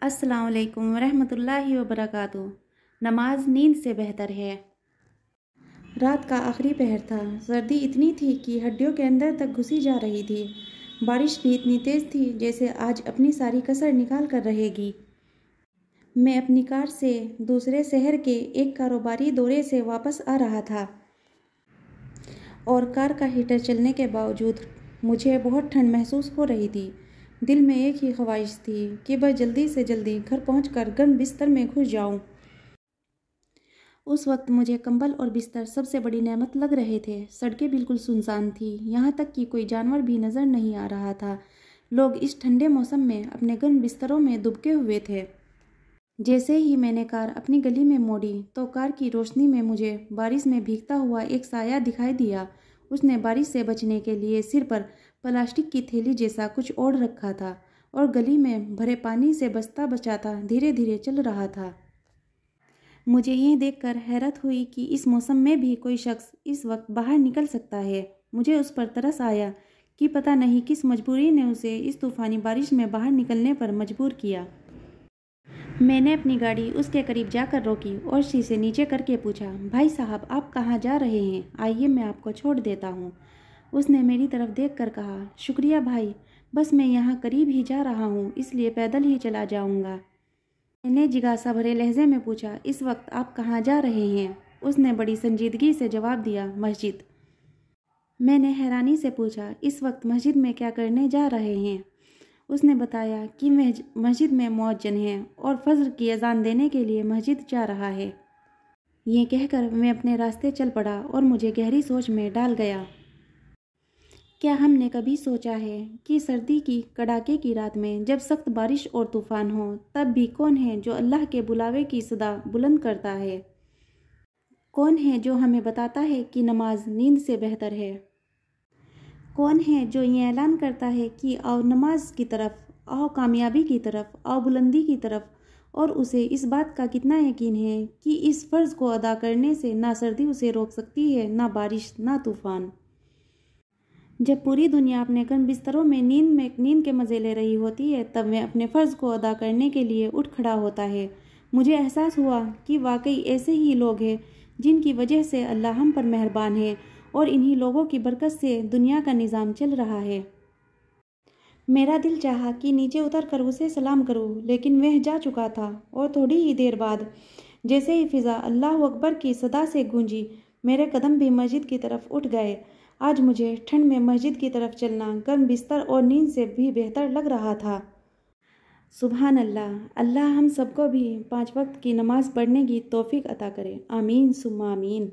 अस्सलाम वालेकुम रहमतुल्लाहि व बरकातुहू। नमाज नींद से बेहतर है। रात का आखिरी पहर था। सर्दी इतनी थी कि हड्डियों के अंदर तक घुसी जा रही थी। बारिश भी इतनी तेज़ थी जैसे आज अपनी सारी कसर निकाल कर रहेगी। मैं अपनी कार से दूसरे शहर के एक कारोबारी दौरे से वापस आ रहा था और कार का हीटर चलने के बावजूद मुझे बहुत ठंड महसूस हो रही थी। दिल में एक ही ख्वाहिश थी कि बस जल्दी से जल्दी घर पहुंचकर गर्म बिस्तर में घुस जाऊं। उस वक्त मुझे कंबल और बिस्तर सबसे बड़ी नेमत लग रहे थे। सड़कें बिल्कुल सुनसान थी, यहाँ तक कि कोई जानवर भी नज़र नहीं आ रहा था। लोग इस ठंडे मौसम में अपने गर्म बिस्तरों में दुबके हुए थे। जैसे ही मैंने कार अपनी गली में मोड़ी तो कार की रोशनी में मुझे बारिश में भीगता हुआ एक साया दिखाई दिया। उसने बारिश से बचने के लिए सिर पर प्लास्टिक की थैली जैसा कुछ ओढ़ रखा था और गली में भरे पानी से बचता बचाता धीरे धीरे चल रहा था। मुझे ये देखकर हैरत हुई कि इस मौसम में भी कोई शख्स इस वक्त बाहर निकल सकता है। मुझे उस पर तरस आया कि पता नहीं किस मजबूरी ने उसे इस तूफ़ानी बारिश में बाहर निकलने पर मजबूर किया। मैंने अपनी गाड़ी उसके करीब जाकर रोकी और शीशे नीचे करके पूछा, भाई साहब आप कहाँ जा रहे हैं? आइए मैं आपको छोड़ देता हूँ। उसने मेरी तरफ देखकर कहा, शुक्रिया भाई, बस मैं यहाँ करीब ही जा रहा हूँ, इसलिए पैदल ही चला जाऊँगा। मैंने जिज्ञासा भरे लहजे में पूछा, इस वक्त आप कहाँ जा रहे हैं? उसने बड़ी संजीदगी से जवाब दिया, मस्जिद। मैंने हैरानी से पूछा, इस वक्त मस्जिद में क्या करने जा रहे हैं? उसने बताया कि मस्जिद में मुअज्जिन है और फज्र की अजान देने के लिए मस्जिद जा रहा है। ये कहकर मैं अपने रास्ते चल पड़ा और मुझे गहरी सोच में डाल गया। क्या हमने कभी सोचा है कि सर्दी की कड़ाके की रात में जब सख्त बारिश और तूफान हो तब भी कौन है जो अल्लाह के बुलावे की सदा बुलंद करता है? कौन है जो हमें बताता है कि नमाज नींद से बेहतर है? कौन है जो ये ऐलान करता है कि आओ नमाज की तरफ, आओ कामयाबी की तरफ, आओ बुलंदी की तरफ, और उसे इस बात का कितना यकीन है कि इस फ़र्ज़ को अदा करने से ना सर्दी उसे रोक सकती है, ना बारिश, ना तूफ़ान। जब पूरी दुनिया अपने गर्म बिस्तरों में नींद के मज़े ले रही होती है तब वह अपने फ़र्ज़ को अदा करने के लिए उठ खड़ा होता है। मुझे एहसास हुआ कि वाकई ऐसे ही लोग हैं जिनकी वजह से अल्लाह हम पर मेहरबान है और इन्हीं लोगों की बरकत से दुनिया का निज़ाम चल रहा है। मेरा दिल चाहा कि नीचे उतर कर उसे सलाम करूं, लेकिन वह जा चुका था और थोड़ी ही देर बाद जैसे ही फिज़ा अल्लाह अकबर की सदा से गूंजी, मेरे कदम भी मस्जिद की तरफ उठ गए। आज मुझे ठंड में मस्जिद की तरफ चलना गर्म बिस्तर और नींद से भी बेहतर लग रहा था। सुभान अल्लाह। अल्लाह हम सबको भी 5 वक्त की नमाज़ पढ़ने की तौफीक अता करे। आमीन सुम्मा आमीन।